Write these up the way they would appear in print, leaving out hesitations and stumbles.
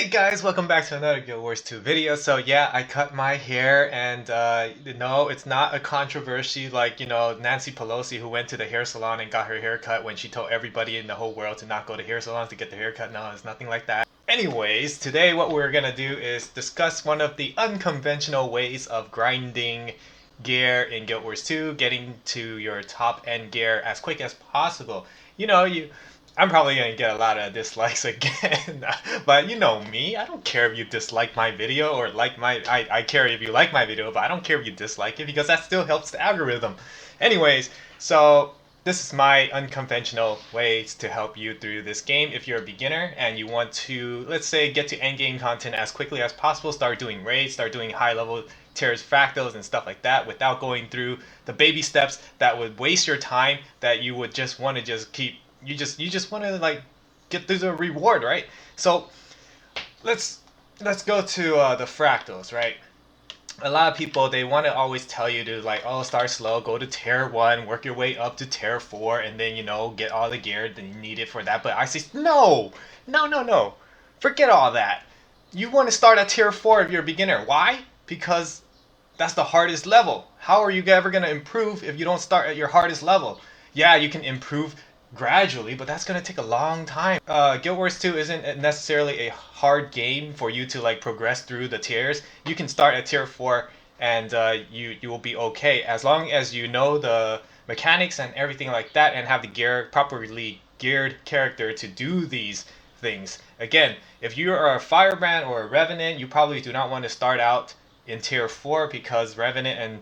Hey guys, welcome back to another Guild Wars 2 video. So yeah, I cut my hair and no, it's not a controversy like, Nancy Pelosi who went to the hair salon and got her hair cut when she told everybody in the whole world to not go to hair salons to get their hair cut. No, it's nothing like that. Anyways, today what we're gonna do is discuss one of the unconventional ways of grinding gear in Guild Wars 2, getting to your top end gear as quick as possible. I'm probably gonna get a lot of dislikes again, but you know me. I don't care if you dislike my video or like my. I care if you like my video, but I don't care if you dislike it because that still helps the algorithm. Anyways, so this is my unconventional ways to help you through this game. If you're a beginner and you want to, let's say, get to end game content as quickly as possible, start doing raids, start doing high level tiers, fractals, and stuff like that without going through the baby steps that would waste your time. That you would just want to just keep you just want to like get through the reward, right? So let's let's go to the fractals, right? A lot of people they want to always tell you to like, oh, start slow, go to tier 1, work your way up to tier 4, and then get all the gear that you need it for that. But I say no, no, no, no, forget all that. You want to start at tier 4 if you're a beginner. Why? Because that's the hardest level. How are you ever going to improve if you don't start at your hardest level? Yeah, you can improve gradually, but that's going to take a long time. Guild Wars 2 isn't necessarily a hard game for you to like progress through the tiers. You can start at tier 4 and you will be okay as long as you know the mechanics and everything like that and have the properly geared character to do these things. Again, if you are a Firebrand or a Revenant, you probably do not want to start out in tier 4 because Revenant and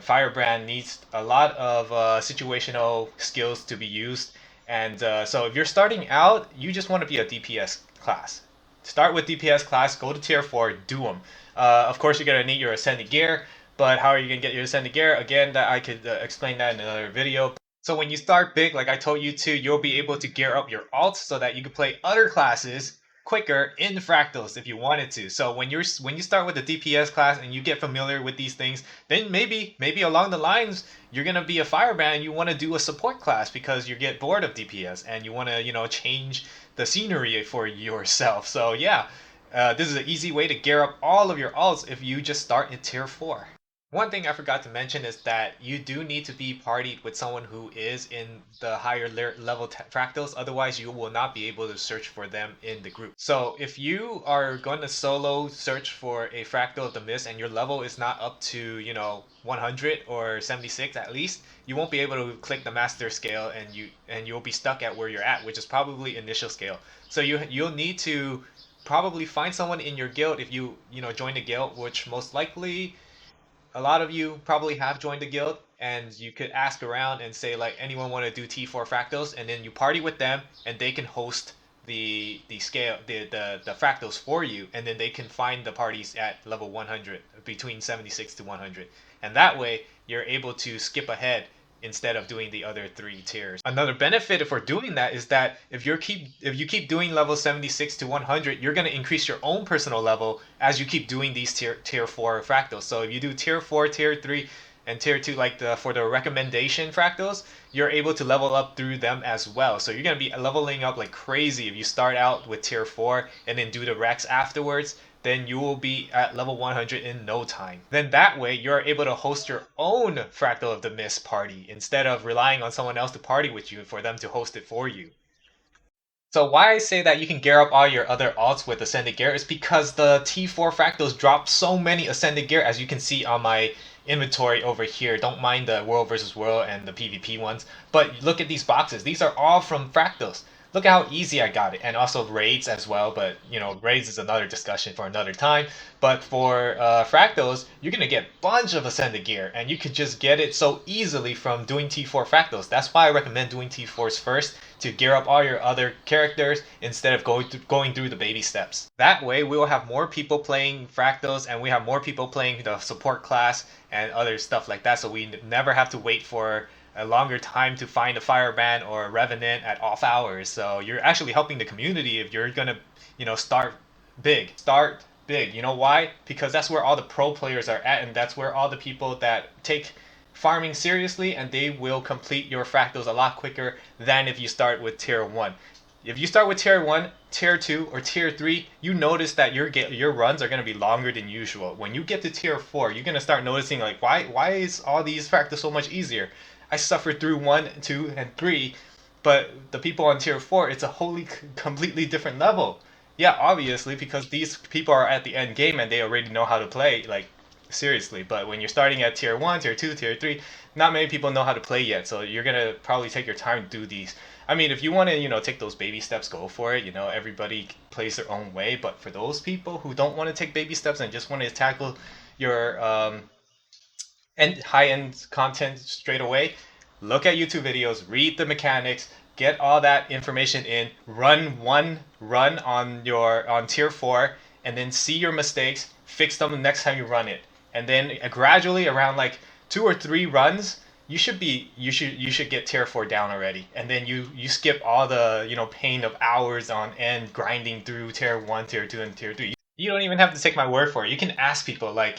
Firebrand needs a lot of situational skills to be used. And so if you're starting out, you just want to be a DPS class. Start with DPS class, go to tier 4, do them. Of course, you're going to need your Ascended Gear, but how are you going to get your Ascended Gear? Again, that I could explain that in another video. So when you start big, like I told you to, you'll be able to gear up your alt so that you can play other classes quicker in fractals if you wanted to. So when you start with the DPS class and you get familiar with these things, then maybe along the lines you're gonna be a firebrand and you want to do a support class because you get bored of DPS and you want to change the scenery for yourself. So yeah, this is an easy way to gear up all of your alts if you just start in tier 4. One thing I forgot to mention is that you do need to be partied with someone who is in the higher level fractals, otherwise you will not be able to search for them in the group. So if you are going to solo search for a fractal of the mist and your level is not up to, 100 or 76 at least, you won't be able to click the master scale and you'll be stuck at where you're at, which is probably initial scale. So you'll need to probably find someone in your guild if you join the guild, which most likely a lot of you probably have joined the guild and you could ask around and say like anyone want to do T4 fractals, and then you party with them and they can host the fractals for you, and then they can find the parties at level 100 between 76 to 100, and that way you're able to skip ahead instead of doing the other 3 tiers. Another benefit for doing that is that if you keep doing level 76 to 100, you're going to increase your own personal level as you keep doing these tier 4 fractals. So if you do tier 4, tier 3, and tier 2 like for the recommendation fractals, you're able to level up through them as well. So you're going to be leveling up like crazy if you start out with tier 4 and then do the Rex afterwards, then you will be at level 100 in no time. Then that way, you're able to host your own Fractal of the Mist party instead of relying on someone else to party with you for them to host it for you. So why I say that you can gear up all your other alts with Ascended Gear is because the T4 Fractals drop so many Ascended Gear, as you can see on my inventory over here. Don't mind the World versus World and the PvP ones, but look at these boxes. These are all from Fractals. Look at how easy I got it, and also raids as well, but raids is another discussion for another time. But for fractals, you're gonna get a bunch of Ascended Gear, and you could just get it so easily from doing T4 fractals. That's why I recommend doing T4s first to gear up all your other characters instead of going through the baby steps. That way, we will have more people playing fractals, and we have more people playing the support class and other stuff like that, so we never have to wait for a longer time to find a firebrand or a revenant at off hours. So you're actually helping the community if you're gonna, start big. Start big. You know why? Because that's where all the pro players are at, and that's where all the people that take farming seriously, and they will complete your fractals a lot quicker than if you start with tier 1. If you start with tier 1, tier 2, or tier 3, you notice that your runs are going to be longer than usual. When you get to tier 4, you're going to start noticing like why is all these fractals so much easier? I suffered through 1, 2, and 3, but the people on tier 4, it's a wholly completely different level. Yeah, obviously because these people are at the end game and they already know how to play like seriously. But when you're starting at tier 1, tier 2, tier 3, not many people know how to play yet. So you're going to probably take your time to do these. I mean, if you want to, take those baby steps, go for it. Everybody plays their own way. But for those people who don't want to take baby steps and just want to tackle your and high-end content straight away, look at YouTube videos, read the mechanics, get all that information in, run one run on tier 4, and then see your mistakes, fix them the next time you run it. And then gradually around like 2 or 3 runs, you should get tier 4 down already. And then you skip all the, pain of hours on end grinding through tier 1, tier 2, and tier 3. You don't even have to take my word for it. You can ask people, like,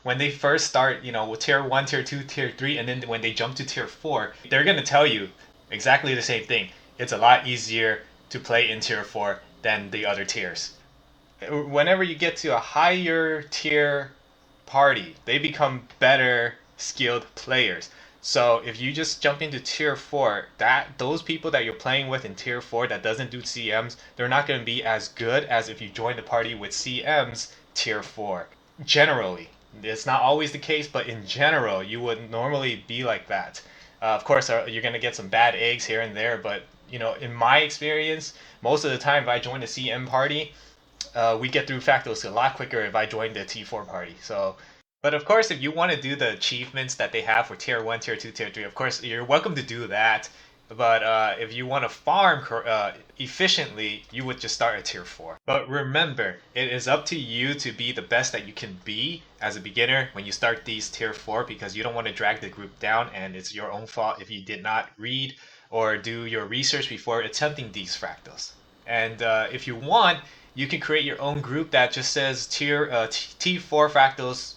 when they first start, with tier 1, tier 2, tier 3, and then when they jump to tier 4, they're going to tell you exactly the same thing. It's a lot easier to play in tier 4 than the other tiers. Whenever you get to a higher tier party, they become better skilled players. So if you just jump into tier 4, that those people that you're playing with in tier 4 that doesn't do CMs, they're not going to be as good as if you join the party with CMs tier 4. Generally, it's not always the case, but in general, you would normally be like that. Of course, you're going to get some bad eggs here and there, but in my experience, most of the time, if I join a CM party, we get through Fractals a lot quicker if I join the T4 party. So, but of course, if you want to do the achievements that they have for tier 1, tier 2, tier 3, of course, you're welcome to do that. But if you want to farm efficiently, you would just start at tier 4. But remember, it is up to you to be the best that you can be as a beginner when you start these tier 4 because you don't want to drag the group down, and it's your own fault if you did not read or do your research before attempting these fractals. And if you want, you can create your own group that just says tier T4 fractals,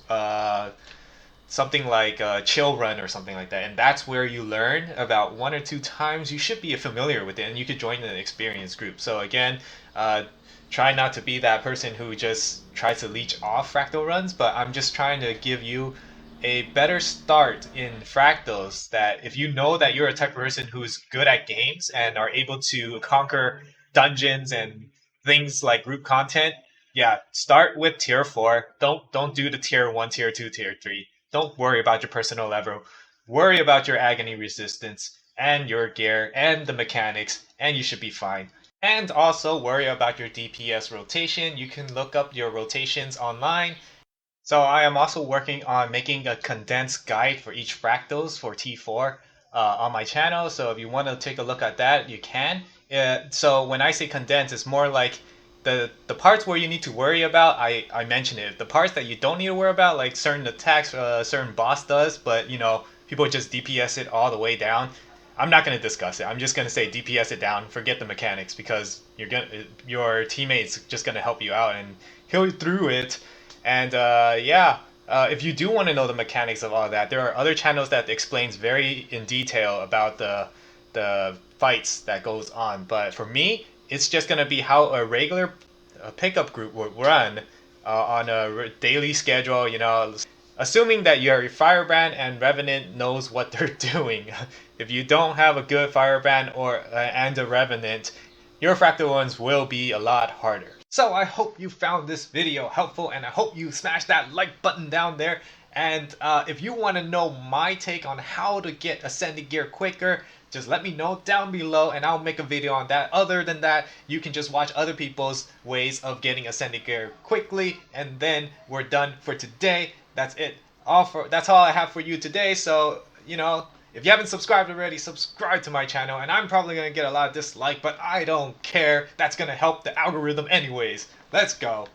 something like chill run or something like that, and that's where you learn about 1 or 2 times. You should be familiar with it, and you could join an experienced group. So again, try not to be that person who just tries to leech off fractal runs, but I'm just trying to give you a better start in fractals, that if you know that you're a type of person who's good at games and are able to conquer dungeons and things like group content, yeah, start with tier 4. Don't do the tier 1, tier 2, tier 3. Don't worry about your personal level. Worry about your agony resistance and your gear and the mechanics, and you should be fine. And also worry about your DPS rotation. You can look up your rotations online. So I am also working on making a condensed guide for each fractals for T4 on my channel. So if you want to take a look at that, you can. So when I say condensed, it's more like the parts where you need to worry about, I mention it. The parts that you don't need to worry about, like certain attacks a certain boss does, but people just DPS it all the way down. I'm not going to discuss it. I'm just going to say DPS it down, forget the mechanics, because your teammate's just going to help you out and heal you through it. And yeah, if you do want to know the mechanics of all of that, there are other channels that explains very in detail about the fights that goes on. But for me, it's just gonna be how a regular pickup group would run on a daily schedule. Assuming that your Firebrand and Revenant knows what they're doing. If you don't have a good Firebrand or and a Revenant, your fractal ones will be a lot harder. So I hope you found this video helpful, and I hope you smash that like button down there. And if you want to know my take on how to get Ascended Gear quicker, just let me know down below and I'll make a video on that. Other than that, you can just watch other people's ways of getting Ascended Gear quickly, and then we're done for today. That's it. That's all I have for you today. So, if you haven't subscribed already, subscribe to my channel, and I'm probably going to get a lot of dislike, but I don't care. That's going to help the algorithm anyways. Let's go.